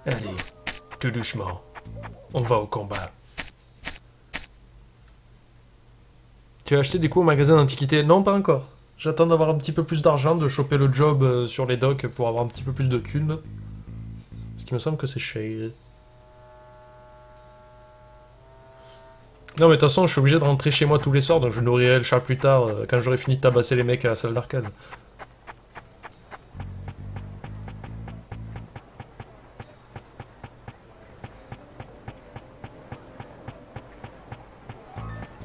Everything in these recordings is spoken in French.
Allez, tout doucement. On va au combat. Tu as acheté des coups au magasin d'antiquités? Non, pas encore. J'attends d'avoir un petit peu plus d'argent, de choper le job sur les docks pour avoir un petit peu plus de thunes. Ce qui me semble que c'est cher. Non mais de toute façon je suis obligé de rentrer chez moi tous les soirs, donc je nourrirai le chat plus tard, quand j'aurai fini de tabasser les mecs à la salle d'arcade.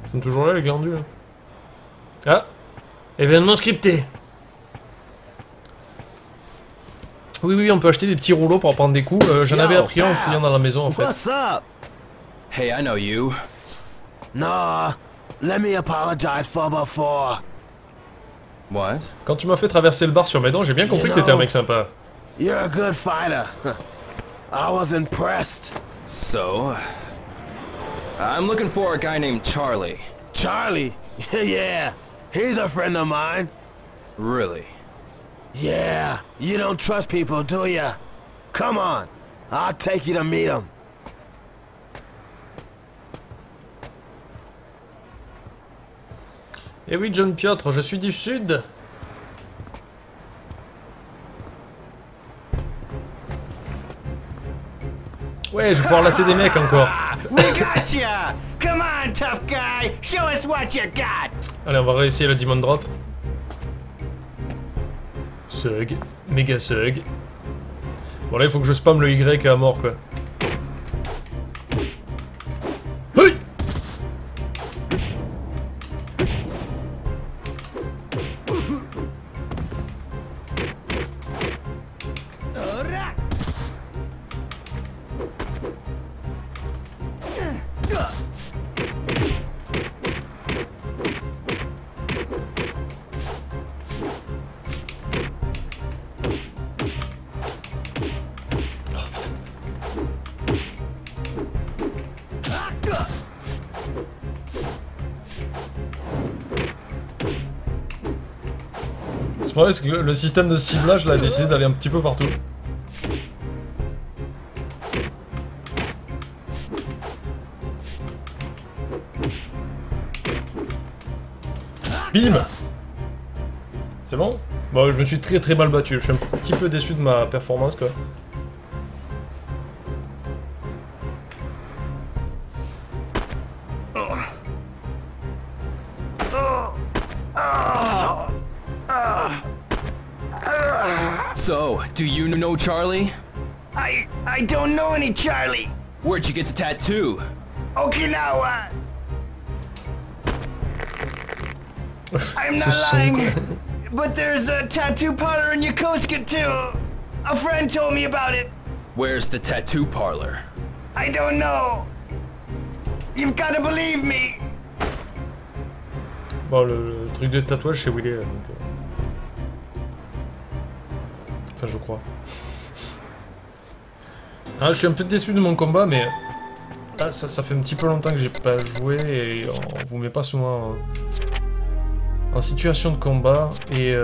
Ils sont toujours là les glandules. Ah, événement scripté. Oui oui, on peut acheter des petits rouleaux pour prendre des coups. J'en avais appris un en fouillant dans la maison en fait. What's up? Hey, I know you. Nah, let me apologize for before. What? Quand tu m'as fait traverser le bar sur mes dents, j'ai bien compris que t'étais un mec sympa. You're a good fighter. I was impressed. So, I'm looking for a guy named Charlie. Charlie? Yeah, he's a friend of mine. Really? Yeah, you don't trust people, do ya? Come on, I'll take you to meet him. Eh oui, John Piotr, je suis du sud. Ouais, je vais pouvoir latter des mecs encore. We got ya! Come on, tough guy, show us what you got. Allez, on va réessayer le Demon Drop. Sug, méga sug. Bon là, il faut que je spamme le Y à mort, quoi. Hey! C'est vrai, c'est que le système de ciblage là a décidé d'aller un petit peu partout. Bim! C'est bon? Bon, je me suis très mal battu, je suis un petit peu déçu de ma performance quoi. So, do you know Charlie? I don't know any Charlie. Where'd you get the tattoo? Okinawa. I'm not Ce son, lying, quoi. but there's a tattoo parlor in Yokosuka too. A friend told me about it. Where's the tattoo parlor? I don't know. You've got to believe me. Bon, le truc de tatouage chez Willy, donc... Enfin, je crois. Ah, je suis un peu déçu de mon combat, mais... Ah, ça fait un petit peu longtemps que j'ai pas joué, et on vous met pas souvent en situation de combat, et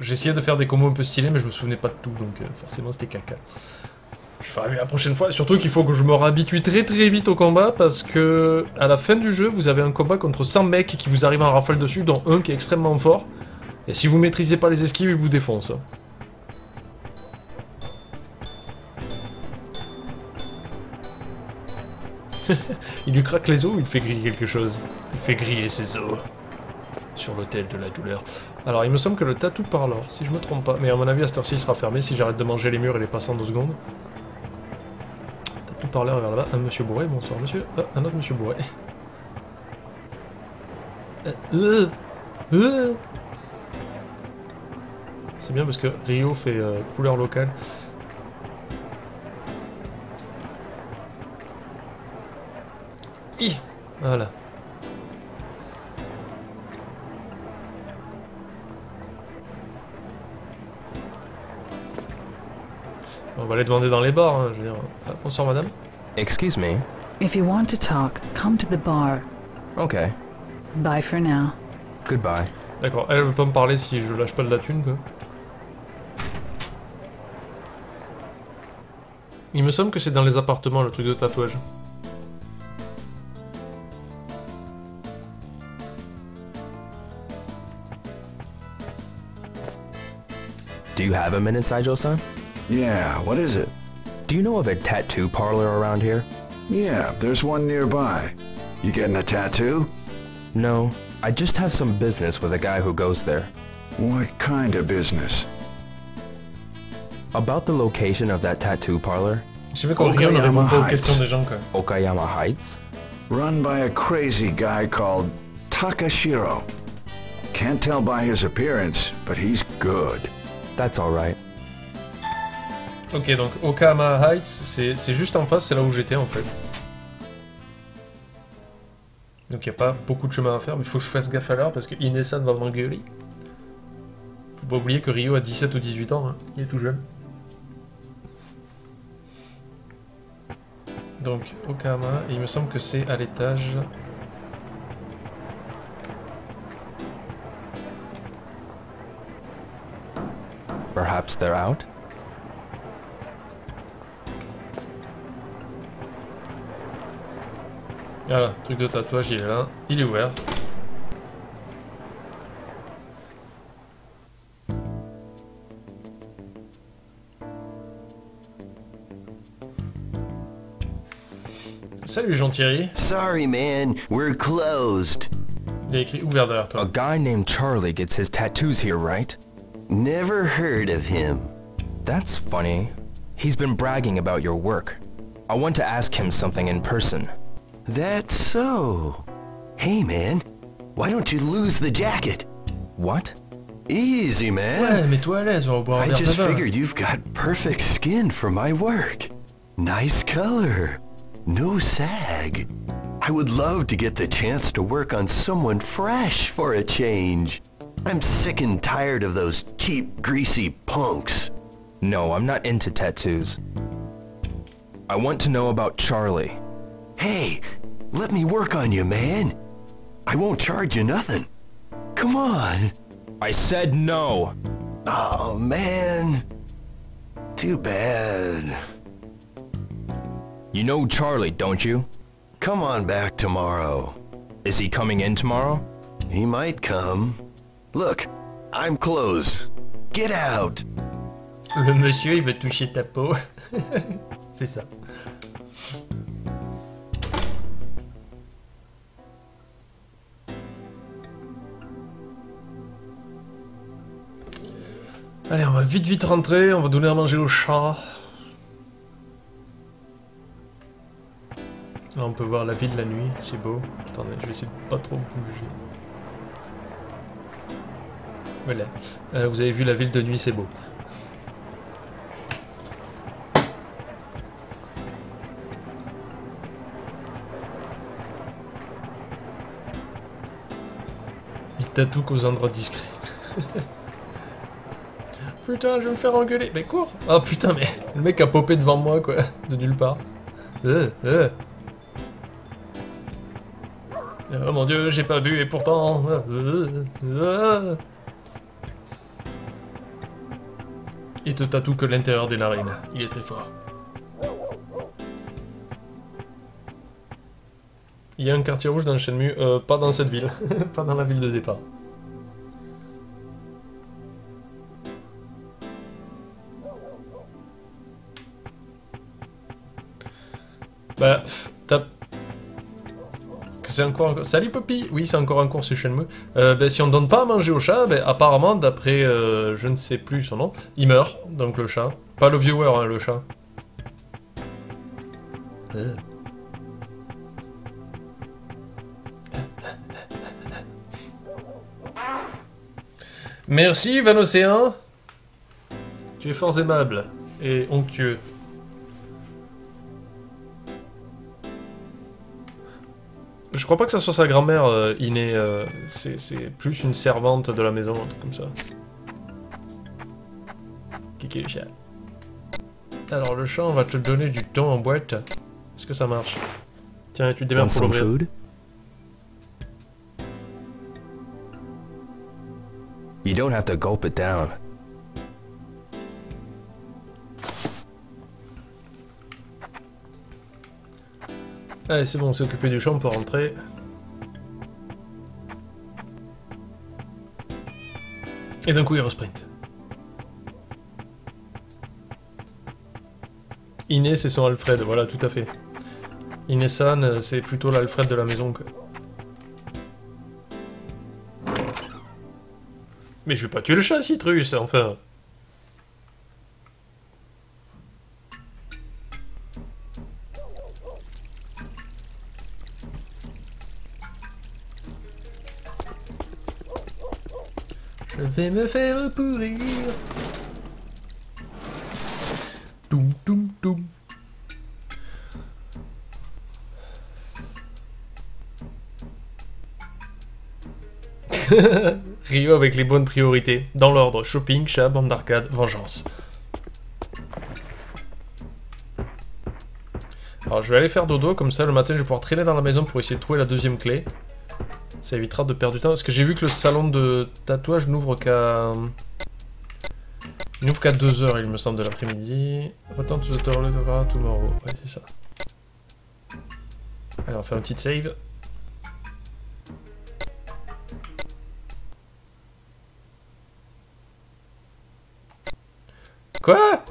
j'ai essayé de faire des combos un peu stylés, mais je me souvenais pas de tout, donc forcément c'était caca. Je ferai mieux la prochaine fois, surtout qu'il faut que je me réhabitue très vite au combat, parce que à la fin du jeu, vous avez un combat contre 100 mecs qui vous arrivent en rafale dessus, dont un qui est extrêmement fort, et si vous maîtrisez pas les esquives, il vous défonce. Il lui craque les os ou il fait griller quelque chose? Il fait griller ses os. Sur l'autel de la douleur. Alors, il me semble que le tatou parlor, si je me trompe pas. Mais à mon avis, à cette heure-ci, il sera fermé si j'arrête de manger les murs et les passer en 2 secondes. Tatou parleur vers là-bas. Un monsieur bourré, bonsoir monsieur. Ah, un autre monsieur bourré. C'est bien parce que Rio fait couleur locale. Voilà. On va aller demander dans les bars, hein, je veux dire. Ah, bonsoir madame. Excuse me. If you want to talk, come to the bar. Okay. Bye for now. Goodbye. D'accord, elle veut pas me parler si je lâche pas de la thune, quoi. Il me semble que c'est dans les appartements, le truc de tatouage. Do you have a minute, Saijo-san? Yeah, what is it? Do you know of a tattoo parlor around here? Yeah, there's one nearby. You getting a tattoo? No, I just have some business with a guy who goes there. What kind of business? About the location of that tattoo parlor? Je sais qu'on rien, on répond pas aux Heights. questions des gens, quoi. Okayama Heights? Run by a crazy guy called Takashiro. Can't tell by his appearance, but he's good. That's alright. Ok, donc Okayama Heights, c'est juste en face, c'est là où j'étais en fait. Donc il n'y a pas beaucoup de chemin à faire, mais il faut que je fasse gaffe à l'heure parce que Inesan va m'engueuler. Faut pas oublier que Ryo a 17 ou 18 ans, hein. Il est tout jeune. Donc Okayama, et il me semble que c'est à l'étage. Perhaps they're out? Voilà, truc de tatouage, il est là. Il est ouvert. Salut Jean-Thierry. Sorry, man. We're closed. Il a écrit ouvert derrière toi. A guy named Charlie gets his tattoos here, right? Never heard of him. That's funny. He's been bragging about your work. I want to ask him something in person. That's so. Hey, man. Why don't you lose the jacket? What? Easy, man. Ouais, mets-toi à l'aise, on va boire un I verre de just vin. figured you've got perfect skin for my work. Nice color. No sag. I would love to get the chance to work on someone fresh for a change. I'm sick and tired of those cheap, greasy punks. No, I'm not into tattoos. I want to know about Charlie. Hey, let me work on you, man. I won't charge you nothing. Come on. I said no! Oh, man. Too bad. You know Charlie, don't you? Come on back tomorrow. Is he coming in tomorrow? He might come. Look, I'm closed. Get out. Le monsieur, il veut toucher ta peau. C'est ça. Allez, on va vite rentrer, on va donner à manger au chat. Là, on peut voir la ville la nuit, c'est beau. Attendez, je vais essayer de pas trop bouger. Voilà. Vous avez vu la ville de nuit, c'est beau. Il tatoue qu'aux endroits discrets. Putain, je vais me faire engueuler. Mais cours. Oh putain, mais le mec a popé devant moi, quoi. De nulle part. Oh mon dieu, j'ai pas bu et pourtant... Il te tatoue que l'intérieur des narines. Il est très fort. Il y a un quartier rouge dans Shenmue. Pas dans cette ville. Pas dans la ville de départ. Bah, t'as... C'est encore... Salut Poppy. Oui, c'est encore un cours sur Shenmue. Ben, si on donne pas à manger au chat, ben, apparemment, d'après... je ne sais plus son nom, il meurt, donc le chat. Pas le viewer, hein, le chat. Merci, Van Océan. Tu es fort aimable et onctueux. Je crois pas que ça soit sa grand-mère, Iné. C'est plus une servante de la maison, un truc comme ça. Kiki le chat. Alors le chat, on va te donner du thon en boîte. Est-ce que ça marche? Tiens, tu te démerdes pour l'ouvrir. You don't have to gulp it down. Allez, c'est bon, on s'est occupé du champ, on peut rentrer. Et d'un coup, il resprint. Inès, c'est son Alfred, voilà, tout à fait. Inesan, c'est plutôt l'Alfred de la maison, quoi. Mais je vais pas tuer le chat, Citrus, enfin. Je vais me faire pourrir. Toum toum toum. Rio avec les bonnes priorités. Dans l'ordre, shopping, chat, bande d'arcade, vengeance. Alors je vais aller faire dodo, comme ça le matin je vais pouvoir traîner dans la maison pour essayer de trouver la deuxième clé. Ça évitera de perdre du temps, parce que j'ai vu que le salon de tatouage n'ouvre qu'à... Il n'ouvre qu'à 2h, il me semble, de l'après-midi. Return to the toilet tomorrow. Ouais, c'est ça. Allez, on va faire une petite save. Quoi?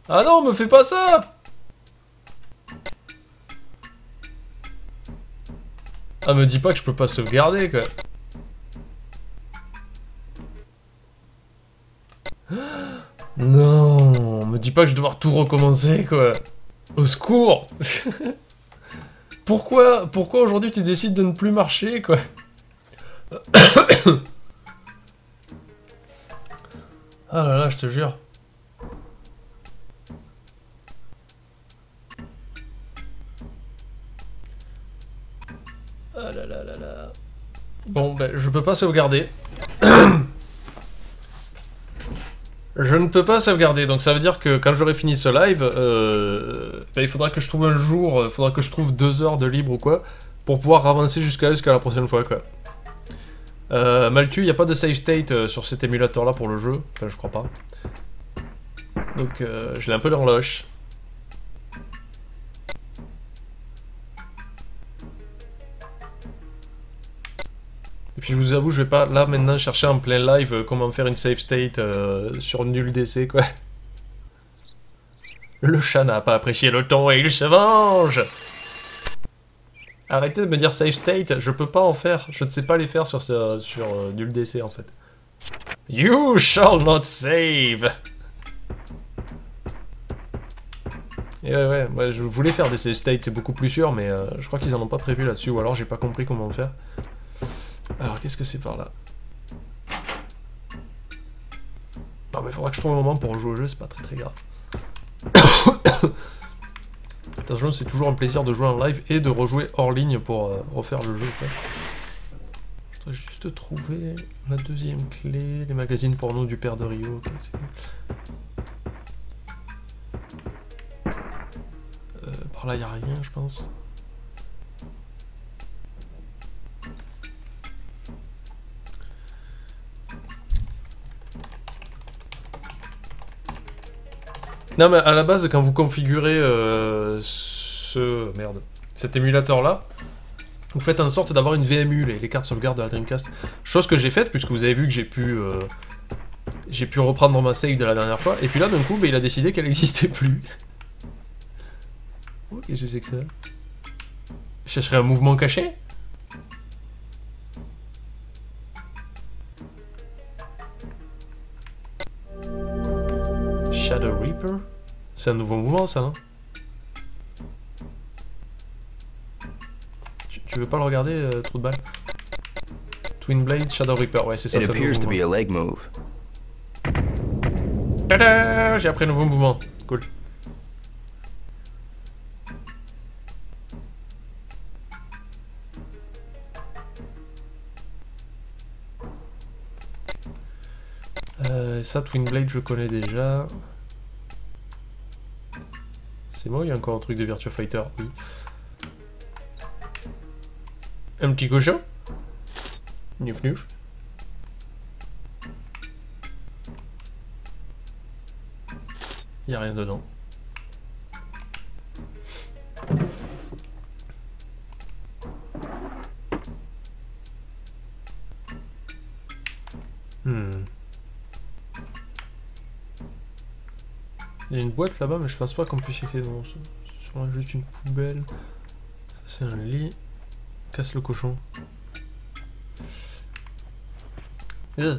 Ah non, me fais pas ça! Ah, me dis pas que je peux pas sauvegarder, quoi. Non, me dis pas que je vais devoir tout recommencer, quoi. Au secours! Pourquoi aujourd'hui tu décides de ne plus marcher, quoi? Ah là là, je te jure. Ah là là là là. Bon, ben, je peux pas sauvegarder. Je ne peux pas sauvegarder, donc ça veut dire que quand j'aurai fini ce live, ben, il faudra que je trouve un jour, il faudra que je trouve 2 heures de libre ou quoi, pour pouvoir avancer jusqu'à la prochaine fois, quoi. Maltu, il n'y a pas de save state sur cet émulateur là pour le jeu, enfin je crois pas. Donc je l'ai un peu dans l'oche. Et puis je vous avoue, je vais pas là maintenant chercher en plein live comment faire une save state sur nul DC, quoi. Le chat n'a pas apprécié le ton et il se venge. Arrêtez de me dire save state, je peux pas en faire, je ne sais pas les faire sur nul DC en fait. You shall not save. Et ouais, je voulais faire des save states, c'est beaucoup plus sûr, mais je crois qu'ils en ont pas prévu là-dessus, ou alors j'ai pas compris comment faire. Alors qu'est-ce que c'est par là? Non mais il faudra que je trouve un moment pour jouer au jeu, c'est pas très grave. Attention, c'est toujours un plaisir de jouer en live et de rejouer hors ligne pour refaire le jeu. Je dois juste trouver la deuxième clé, les magazines porno du père de Rio. Okay, par là, il n'y a rien, je pense. Non mais à la base quand vous configurez cet émulateur là, vous faites en sorte d'avoir une VMU, les cartes sauvegarde de la Dreamcast. Chose que j'ai faite puisque vous avez vu que j'ai pu reprendre ma save de la dernière fois, et puis là d'un coup il a décidé qu'elle n'existait plus. Oh, qu'est-ce que c'est que ça? Je chercherais un mouvement caché? Shadow Reaper? C'est un nouveau mouvement ça, non? Tu veux pas le regarder, trou de balle? Twin Blade, Shadow Reaper, ouais c'est ça. It appears to be a leg move. Tada! J'ai appris un nouveau mouvement, cool. Ça, Twin Blade, je connais déjà. C'est moi ou il y a encore un truc de Virtua Fighter? Oui. Un petit cochon? Nuf nuf. Il n'y a rien dedans. Il y a une boîte là-bas, mais je pense pas qu'on puisse y accéder. Non, c'est sûrement juste une poubelle. Ça, c'est un lit. Casse le cochon. Yeah.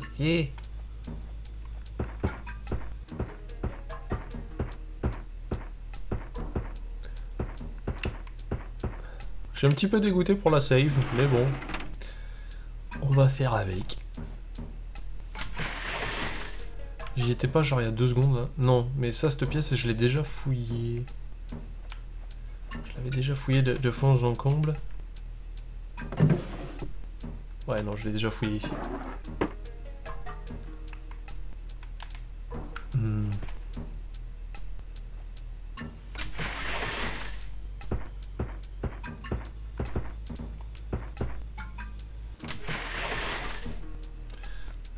Je suis un petit peu dégoûté pour la save, mais bon. On va faire avec. J'y étais pas genre il y a 2 secondes là. Non, mais ça, cette pièce, je l'ai déjà fouillée. Je l'avais déjà fouillée de fond en comble. Ouais, non, je l'ai déjà fouillée ici.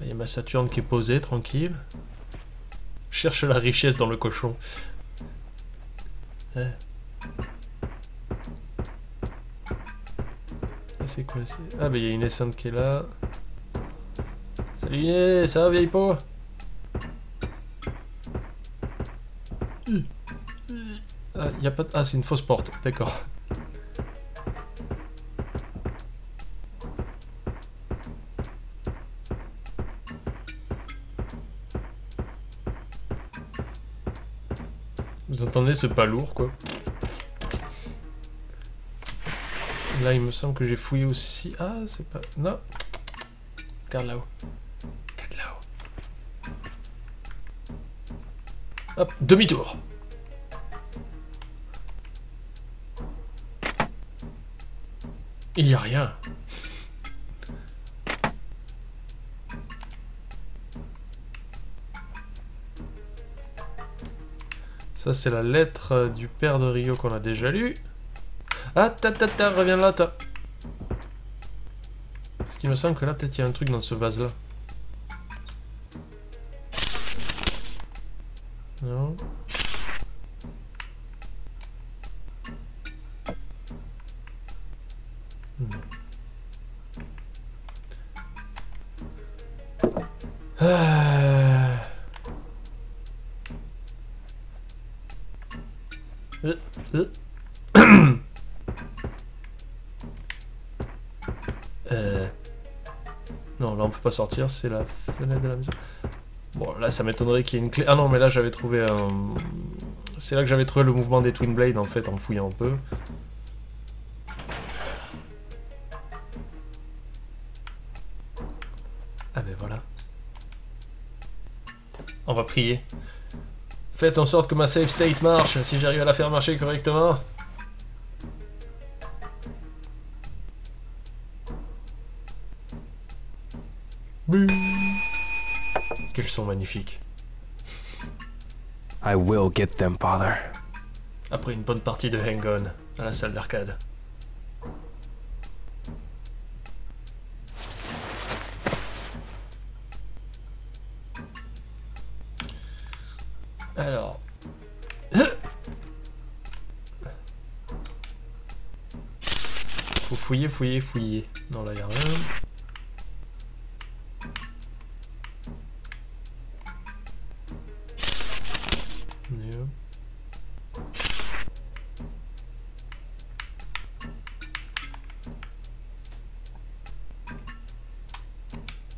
Il y a ma Saturne qui est posée, tranquille. Cherche la richesse dans le cochon. C'est quoi? Ah bah il y a une essence qui est là. Salut Inès, ça va vieille peau? Ah, y a pas de... Ah, c'est une fausse porte, d'accord. Vous entendez ce pas lourd, quoi. Là, il me semble que j'ai fouillé aussi... Ah, c'est pas... Non. Regarde là-haut. Regarde là-haut. Hop, demi-tour. Il y a rien. Ça, c'est la lettre du père de Rio qu'on a déjà lue. Ah, reviens là, toi. Parce qu'il me semble que là, peut-être il y a un truc dans ce vase-là. Non. Non, là on peut pas sortir, c'est la fenêtre de la maison. Bon, là ça m'étonnerait qu'il y ait une clé. Ah non, mais là j'avais trouvé un... C'est là que j'avais trouvé le mouvement des Twin Blade en fait, en fouillant un peu. Ah ben voilà. On va prier. Faites en sorte que ma save state marche, si j'arrive à la faire marcher correctement. Quels sont magnifiques. I will get them, father. Après une bonne partie de hang-on à la salle d'arcade. Alors... Faut fouiller, fouiller, fouiller. Non, là, y'a rien.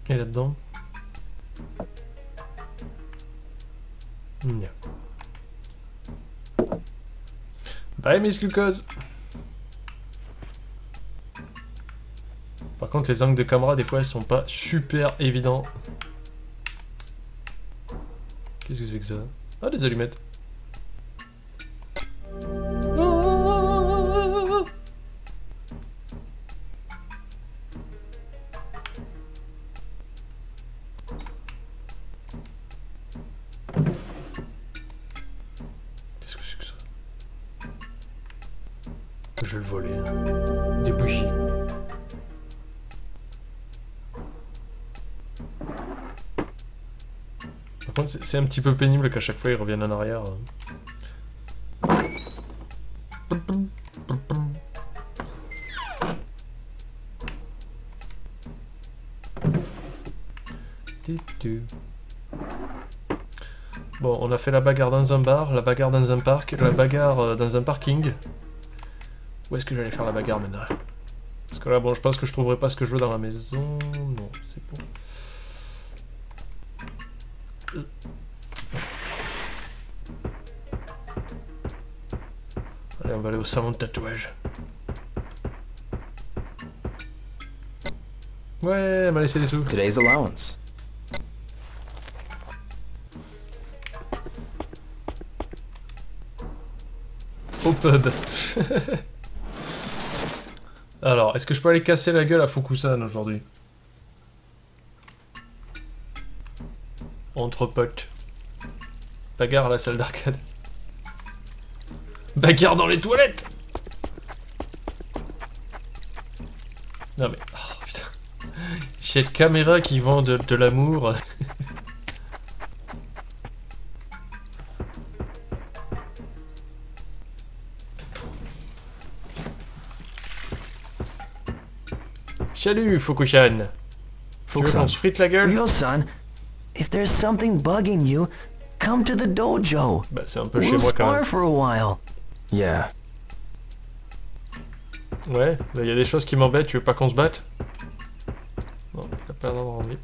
Et là-dedans? Yeah. Bye, Miss Glucose. Par contre, les angles de caméra, des fois, elles sont pas super évidents. Qu'est-ce que c'est que ça? Ah, des allumettes. Qu'est-ce que c'est que ça? Je vais le voler. Hein. Des bougies. Par contre, c'est un petit peu pénible qu'à chaque fois ils reviennent en arrière. Bon, on a fait la bagarre dans un bar, la bagarre dans un parc, la bagarre dans un parking. Où est-ce que j'allais faire la bagarre maintenant? Parce que là, bon, je pense que je trouverai pas ce que je veux dans la maison. Non, c'est bon. Allez, on va aller au salon de tatouage. Ouais, elle m'a laissé des sous. Today's allowance. Au pub. Alors, est-ce que je peux aller casser la gueule à Fukusan aujourd'hui? Entre potes. Bagarre à la salle d'arcade. Bagarre dans les toilettes. Non mais... Oh putain. Cette caméra qui vend de l'amour. Salut Fukushan. Tu veux qu'on se frite la gueule? Ryo-san, if there's something bugging you, come to the dojo. Bah c'est un peu chez We'll moi quand spar même. for a while. Yeah. Ouais, il y a des choses qui m'embêtent, tu veux pas qu'on se batte? Non, il a pas l'air d'avoir envie.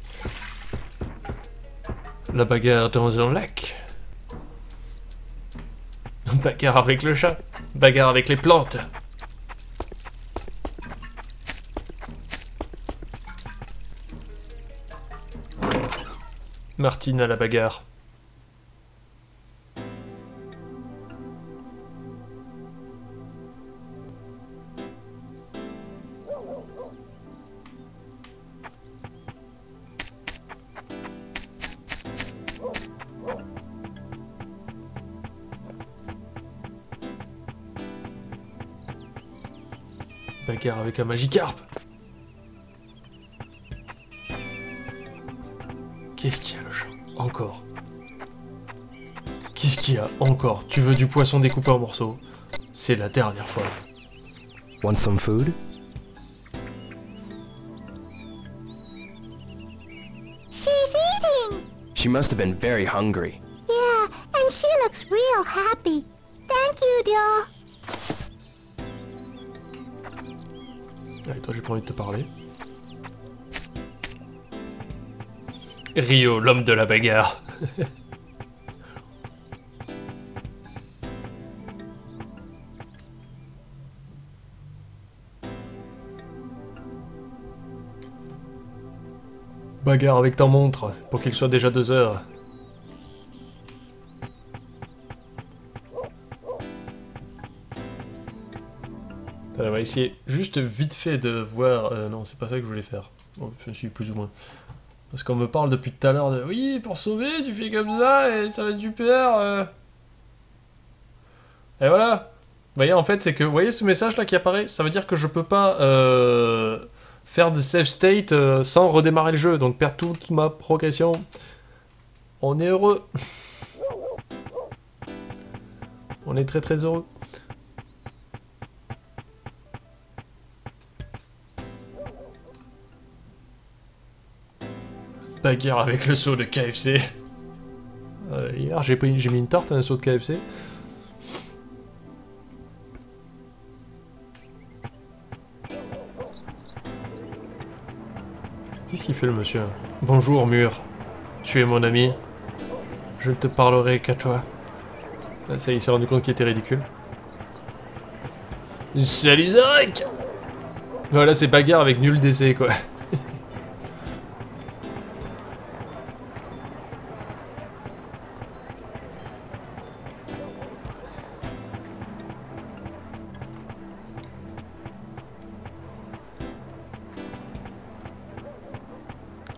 La bagarre dans un lac. Bagarre avec le chat. Bagarre avec les plantes. Martine à la bagarre. Bagarre avec un Magikarp. Qu'est-ce qu'il y a le chat? Encore. Qu'est-ce qu'il y a encore? Tu veux du poisson découpé en morceaux? C'est la dernière fois. Want some food? She's eating! She must have been very hungry. Yeah, and she looks real happy. Thank you, dear. Allez, toi, j'ai pas envie de te parler. Ryo, l'homme de la bagarre. Bagarre avec ta montre, pour qu'il soit déjà 2 heures. On va essayer juste vite fait de voir... non, c'est pas ça que je voulais faire. Bon, je suis plus ou moins. Parce qu'on me parle depuis tout à l'heure de... Oui, pour sauver, tu fais comme ça et ça va être super. Et voilà. Vous voyez, en fait, c'est que... Vous voyez ce message là qui apparaît? Ça veut dire que je peux pas faire de save state sans redémarrer le jeu. Donc perdre toute ma progression. On est heureux. On est très très heureux. Bagarre avec le seau de KFC. Hier, j'ai mis une tarte à un seau de KFC. Qu'est-ce qu'il fait le monsieur? Bonjour mur. Tu es mon ami. Je ne te parlerai qu'à toi. Là, ça, il s'est rendu compte qu'il était ridicule. Salut Zarek! Voilà, c'est bagarre avec nul d'essai, quoi.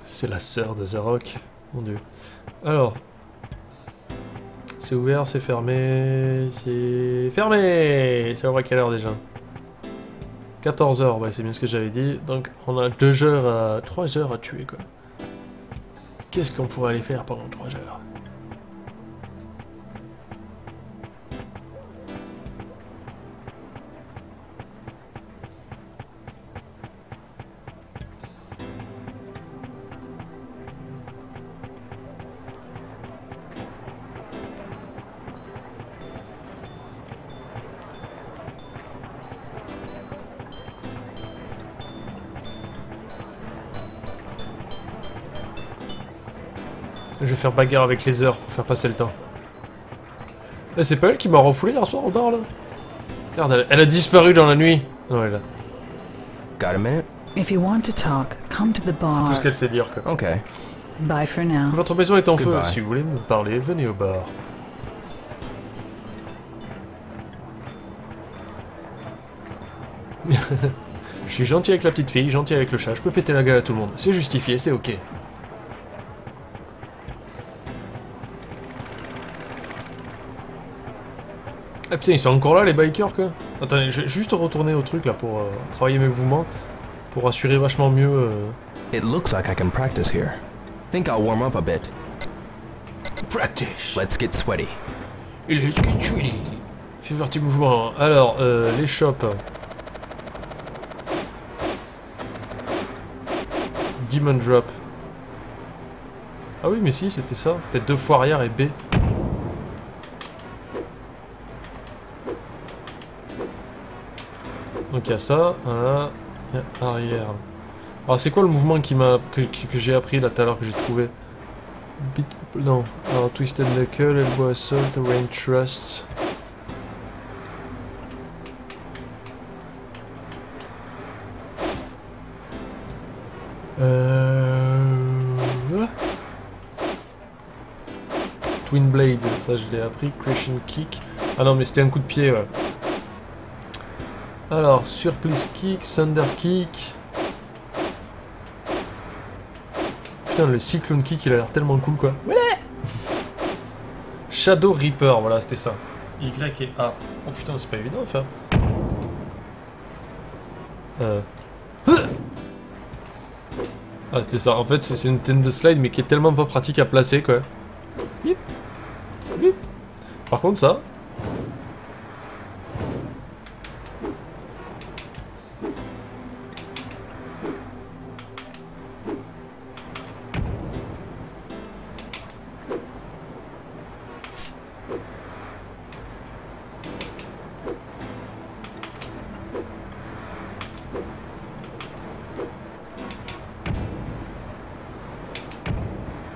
C'est la sœur de Zarok. Mon dieu. Alors. C'est ouvert, c'est fermé. C'est fermé! C'est à quelle heure déjà? 14h, ouais, c'est bien ce que j'avais dit. Donc on a 2 heures à... 3 heures à tuer, quoi. Qu'est-ce qu'on pourrait aller faire pendant 3 heures? Je vais faire bagarre avec les heures pour faire passer le temps. Eh, c'est pas elle qui m'a refoulé hier soir au bar là? Regarde, elle a disparu dans la nuit. Non, elle est là. Got a minute? If you want to talk, come to the C'est tout bar. ce qu'elle sait dire quoi. Okay. Bye for now. Votre maison est en feu. Goodbye. Si vous voulez me parler, venez au bar. Je suis gentil avec la petite fille, gentil avec le chat. Je peux péter la gueule à tout le monde. C'est justifié, c'est ok. Ah putain, ils sont encore là les bikers quoi. Attendez, je vais juste retourner au truc là pour travailler mes mouvements. Pour assurer vachement mieux... It looks like I can practice here. Think I'll warm up a bit. Practice. Let's get sweaty. Let's get sweaty. Fais voir tes mouvements. Alors, les shops. Demon Drop. Ah oui, mais si, c'était ça. C'était 2 fois arrière et B. Donc il y a ça, voilà. Il y a arrière. Alors c'est quoi le mouvement qui m'a que j'ai appris là tout à l'heure que j'ai trouvé? Beat... Non. Alors Twisted Knuckle, Elbow Assault, Rain Thrust. Twin Blade, ça je l'ai appris. Crescent Kick. Ah non mais c'était un coup de pied, ouais. Alors, Surplice Kick, Thunder Kick. Putain, le Cyclone Kick, il a l'air tellement cool, quoi. Ouais. Shadow Reaper, voilà, c'était ça. Y et A. Oh putain, c'est pas évident à faire. Ah, c'était ça. En fait, c'est une tend slide, mais qui est tellement pas pratique à placer, quoi. Yip. Yip. Par contre, ça...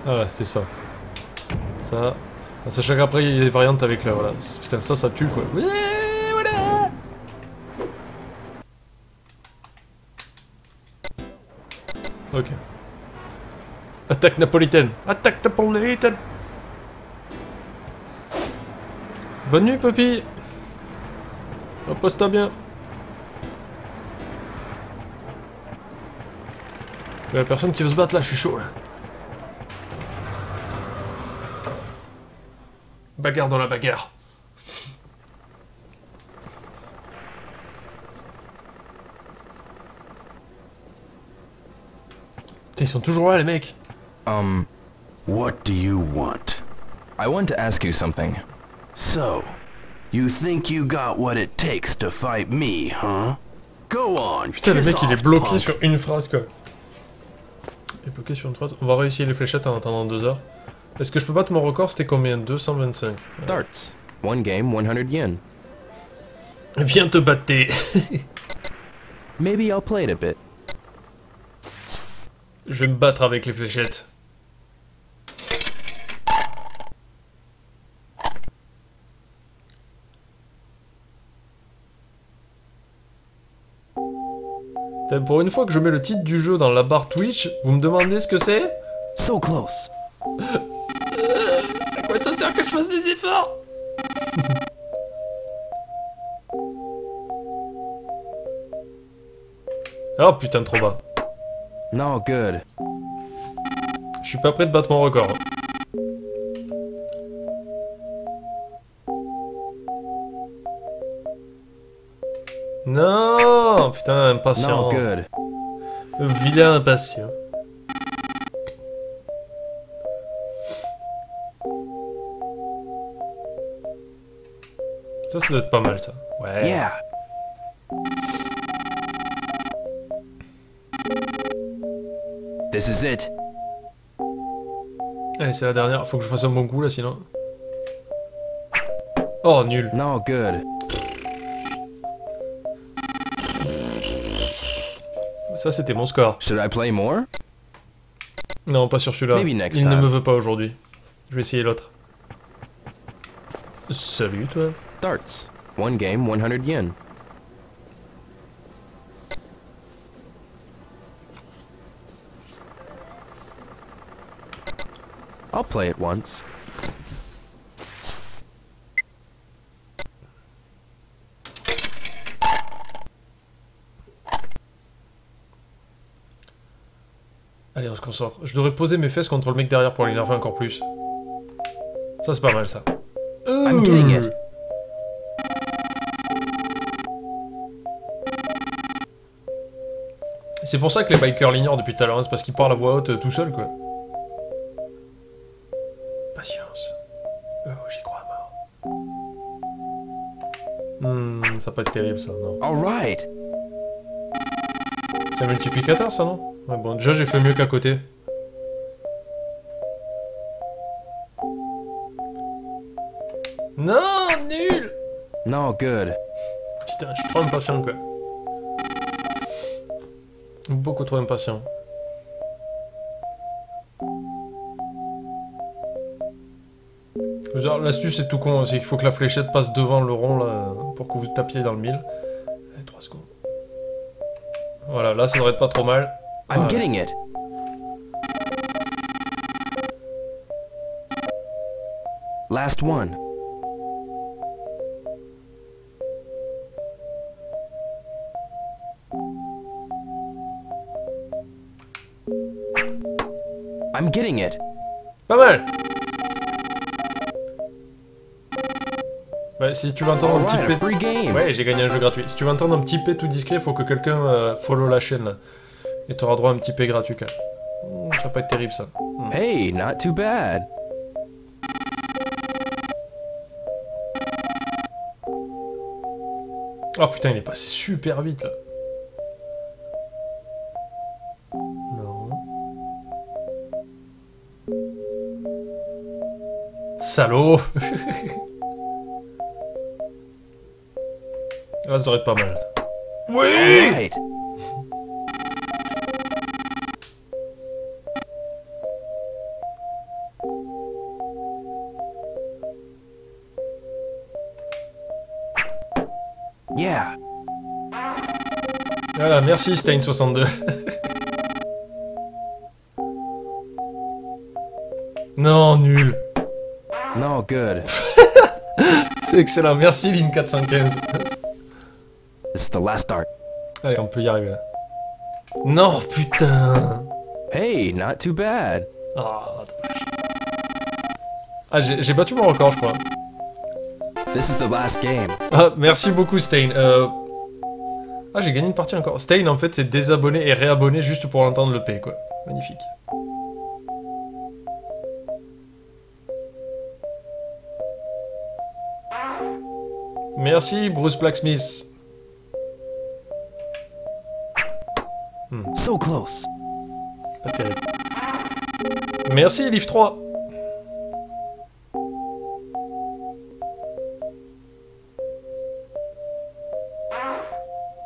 Voilà, c'était ça. Ça. Sachant qu'après, il y a des variantes avec là, voilà. Putain, ça tue quoi. Ouais, voilà. Ok. Attaque napolitaine. Attaque napolitaine. Bonne nuit, Poppy. Repose-toi bien. Il y a personne qui veut se battre là, je suis chaud là. Bagarre dans la bagarre. Putain, ils sont toujours là les mecs. What do you want? I want to ask you something. So, you think you got what it takes to fight me, huh? Go on, Putain, le kiss mec il est off, bloqué punk. sur une phrase quoi. Il est bloqué sur une phrase. On va réussir les fléchettes en attendant 2 heures. Est-ce que je peux battre mon record? C'était combien? 225. Darts. One game, 100 yen. Viens te battre. Maybe I'll play it a bit. Je vais me battre avec les fléchettes. Putain, pour une fois que je mets le titre du jeu dans la barre Twitch, vous me demandez ce que c'est? So close. À quoi ça sert que je fasse des efforts? Oh putain, trop bas. No good. Je suis pas prêt de battre mon record. Non, putain, impatient. No good. Vilain impatient. Ça doit être pas mal, ça. Ouais. Yeah. This is it. Allez, c'est la dernière. Faut que je fasse un bon coup, là, sinon. Oh, nul. No good. Ça, c'était mon score. Should I play more? Non, pas sur celui-là. Maybe next Il ne time. me veut pas aujourd'hui. Je vais essayer l'autre. Salut, toi. Darts. One game, 100 yen. I'll play it once. Allez, on se concentre. Je devrais poser mes fesses contre le mec derrière pour l'énerver encore plus. Ça, c'est pas mal, ça. I'm getting it. C'est pour ça que les bikers l'ignorent depuis tout à l'heure, hein, c'est parce qu'ils parlent à voix haute tout seul, quoi. Patience. J'y crois à mort. Ça va pas être terrible, ça, non. Alright. C'est un multiplicateur, ça, non? Ouais, bon, déjà, j'ai fait mieux qu'à côté. Non, nul! No good. Putain, je suis trop impatient, quoi. Beaucoup trop impatient. L'astuce c'est tout con, c'est qu'il faut que la fléchette passe devant le rond là, pour que vous tapiez dans le mille. Allez, 3 secondes. Voilà, là ça devrait être pas trop mal. I'm Voilà. getting it. Last one. I'm getting it. Pas mal. Bah, si tu veux entendre un petit Alright, a P... free game. Ouais, j'ai gagné un jeu gratuit. Si tu veux entendre un petit P tout discret, faut que quelqu'un follow la chaîne là. Et t'auras droit à un petit P gratuit quand même. Ça va pas être terrible ça. Hey, not too bad. Oh putain, il est passé super vite là. Non. Salaud. Là, ça devrait être pas mal. Oui. Alright. Yeah. Voilà, merci Stein62. Non, nul. No good. C'est excellent, merci Lin415. This is the last dart. Allez, on peut y arriver là. Non, putain. Hey, not too bad. Ah, dommage. Ah, j'ai battu mon record, je crois. This is the last game. Ah, merci beaucoup Stein. Ah, j'ai gagné une partie encore. Stein, en fait, c'est désabonné et réabonné juste pour l'entendre le P, quoi. Magnifique. Merci Bruce Blacksmith. So close. Pas terrible. Merci Livre 3.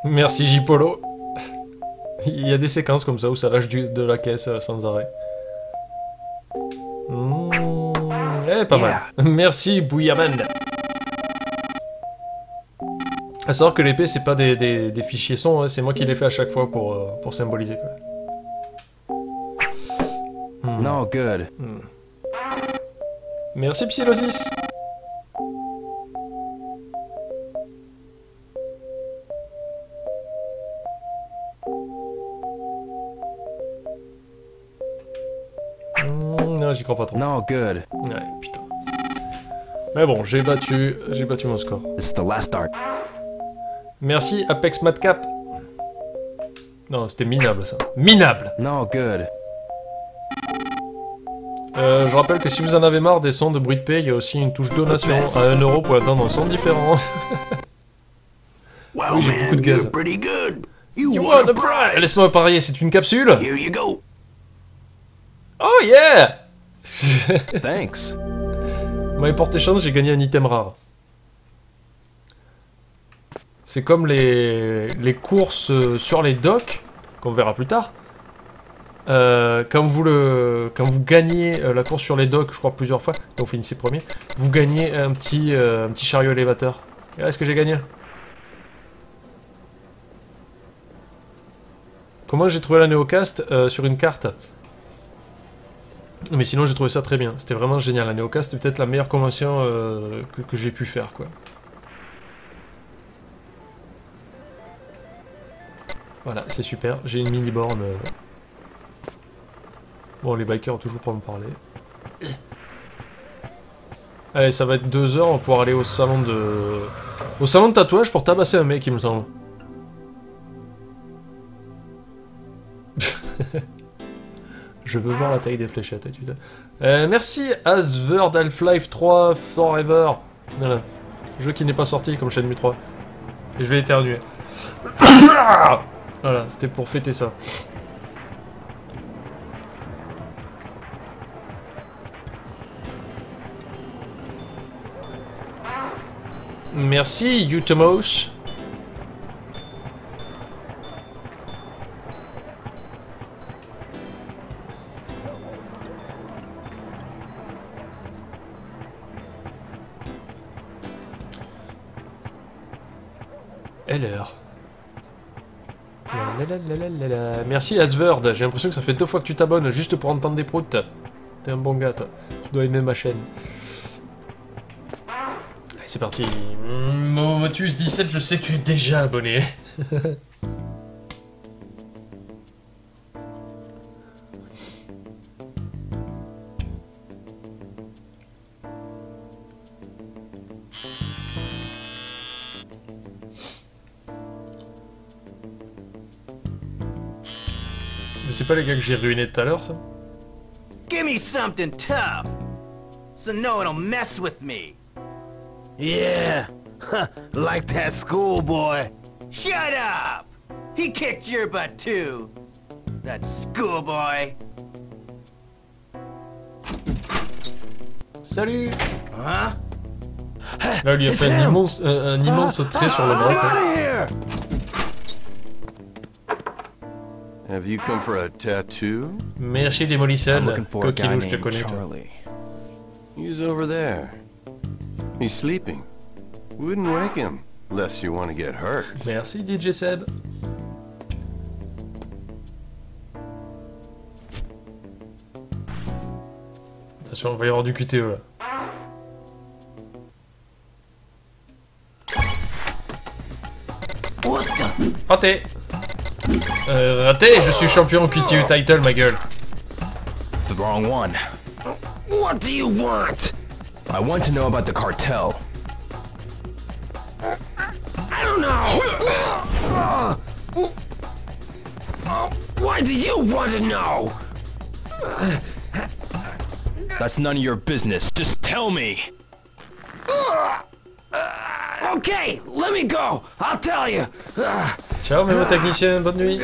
Merci J-Polo. Il y a des séquences comme ça où ça lâche de la caisse sans arrêt. Pas mal. Merci Bouillaman. À savoir que l'épée c'est pas des fichiers sons, hein, c'est moi qui les fais à chaque fois pour symboliser quoi. No good. Merci Psylosis. Non, j'y crois pas trop. No good. Ouais, putain. Mais bon, j'ai battu mon score. This is the last dart. Merci Apex Madcap. Non, c'était minable ça. Minable. No good. Je rappelle que si vous en avez marre des sons de bruit de paix, il y a aussi une touche donation à 1 € pour attendre un son différent. Well, Oui, j'ai beaucoup de gaz. you're pretty good. You won a prize. Laisse-moi parier, c'est une capsule. Here you go. Oh yeah. Thanks. M'avait porté chance, j'ai gagné un item rare. C'est comme les courses sur les docks, qu'on verra plus tard. quand vous gagnez la course sur les docks, je crois plusieurs fois, donc vous finissez premier, vous gagnez un petit chariot élévateur. Et est-ce que j'ai gagné? Comment j'ai trouvé la Neocast sur une carte? Mais sinon j'ai trouvé ça très bien, c'était vraiment génial. La Neocast c'était peut-être la meilleure convention que j'ai pu faire, quoi. Voilà, c'est super, j'ai une mini-borne. Bon, les bikers ont toujours pas me parler. Allez, ça va être 2 heures, on va pouvoir aller au salon de... Au salon de tatouage pour tabasser un mec, il me semble. Je veux voir la taille des fléchettes, putain. Merci Asverd Half-Life 3 Forever. Voilà. Jeu qui n'est pas sorti comme Shenmue 3. Et je vais éternuer. Voilà, c'était pour fêter ça. Merci Utomos. Heller. Merci Asverd, j'ai l'impression que ça fait 2 fois que tu t'abonnes juste pour entendre des proutes. T'es un bon gars toi, tu dois aimer ma chaîne. Allez c'est parti. Momotus 17, je sais que tu es déjà abonné. Mais c'est pas les gars que j'ai ruiné tout à l'heure, ça? Give me something tough, so no one will mess with me. Yeah, like that schoolboy. Shut up! He kicked your butt too. That schoolboy. Salut! Huh? Là, il lui a fait un immense trait sur le bras, quoi. Have you come for a tattoo? Merci Demolition. I'm looking for a guy Coquinou, je te named connais. Toi. Charlie. He's over there. He's sleeping. Wouldn't wake him, unless you want to get hurt. Merci DJ Seb. Attention, on va y avoir du QTE là. Raté. Raté, je suis champion QTE title, ma gueule. The wrong one. What do you want? I want to know about the cartel. I don't know. Why do you want to know? That's none of your business. Just tell me. Okay, let me go. I'll tell you. Ciao, mes technicien, bonne nuit.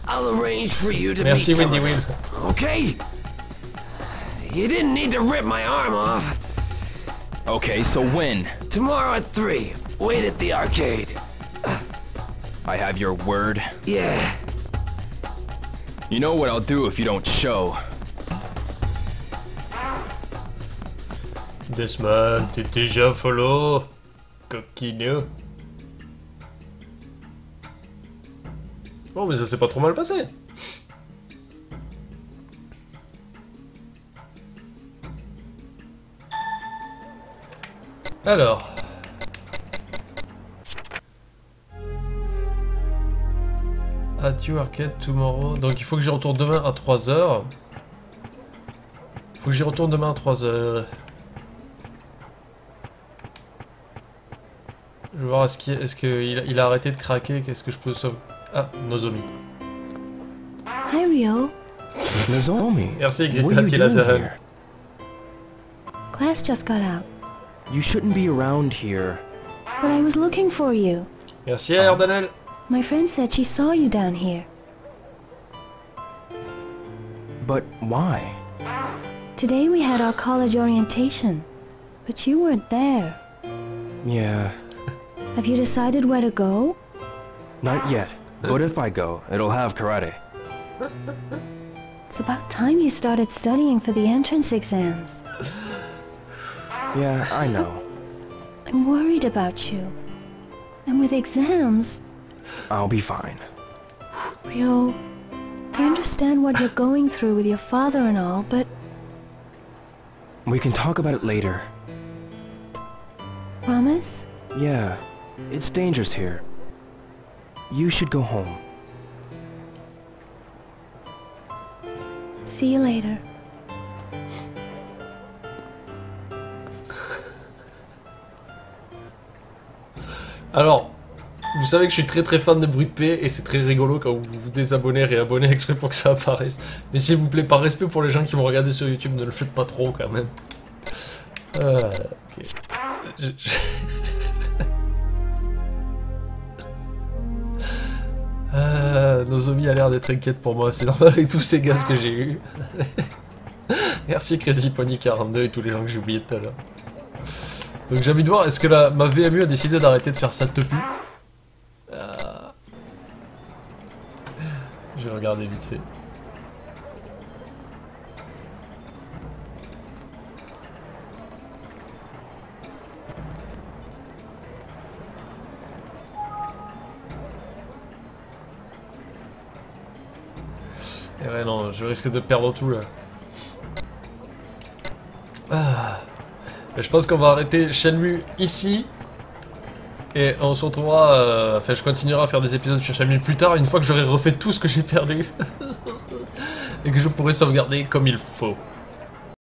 I'll arrange for you to Merci meet Wendy someone. Will. Okay? You didn't need to rip my arm off. Okay, so when? Tomorrow at 3. Wait at the arcade. I have your word. Yeah. You know what I'll do if you don't show. Desmond, t'es déjà follow. Coquinou. Bon, mais ça s'est pas trop mal passé. Alors. At you arcade tomorrow. Donc il faut que j'y retourne demain à 3h. Il faut que j'y retourne demain à 3h. Je vais voir est-ce qu'il a arrêté de craquer. Qu'est-ce que je peux sauver? Ah, Nozomi. Hi, Rio. Nozomi, Merci what are Greta you doing Tilazahan. here? Class just got out, You shouldn't be around here. but I was looking for you. Merci Erdanel. My friend said she saw you down here. But why? Today we had our college orientation, but you weren't there. Yeah, Have you decided where to go? not yet. But if I go, it'll have karate. It's about time you started studying for the entrance exams. Yeah, I know. I'm worried about you. And with exams... I'll be fine. Ryo, I understand what you're going through with your father and all, but... We can talk about it later. Promise? Yeah, it's dangerous here. You should go home. See you later. Alors, vous savez que je suis très fan de bruit de paix et c'est très rigolo quand vous vous désabonnez, réabonnez exprès pour que ça apparaisse. Mais s'il vous plaît, par respect pour les gens qui vont regarder sur YouTube, ne le faites pas trop quand même. Ok. Nozomi a l'air d'être inquiète pour moi, c'est normal avec tous ces gaz que j'ai eu. Merci Crazy Pony 42 et tous les gens que j'ai oubliés tout à l'heure. Donc j'ai envie de voir, est-ce que ma VMU a décidé d'arrêter de faire salte pu? Je vais regarder vite fait. Et ouais non, je risque de perdre tout là. Je pense qu'on va arrêter Shenmue ici. Et on se retrouvera... Enfin, je continuerai à faire des épisodes sur Shenmue plus tard, une fois que j'aurai refait tout ce que j'ai perdu. Et que je pourrai sauvegarder comme il faut.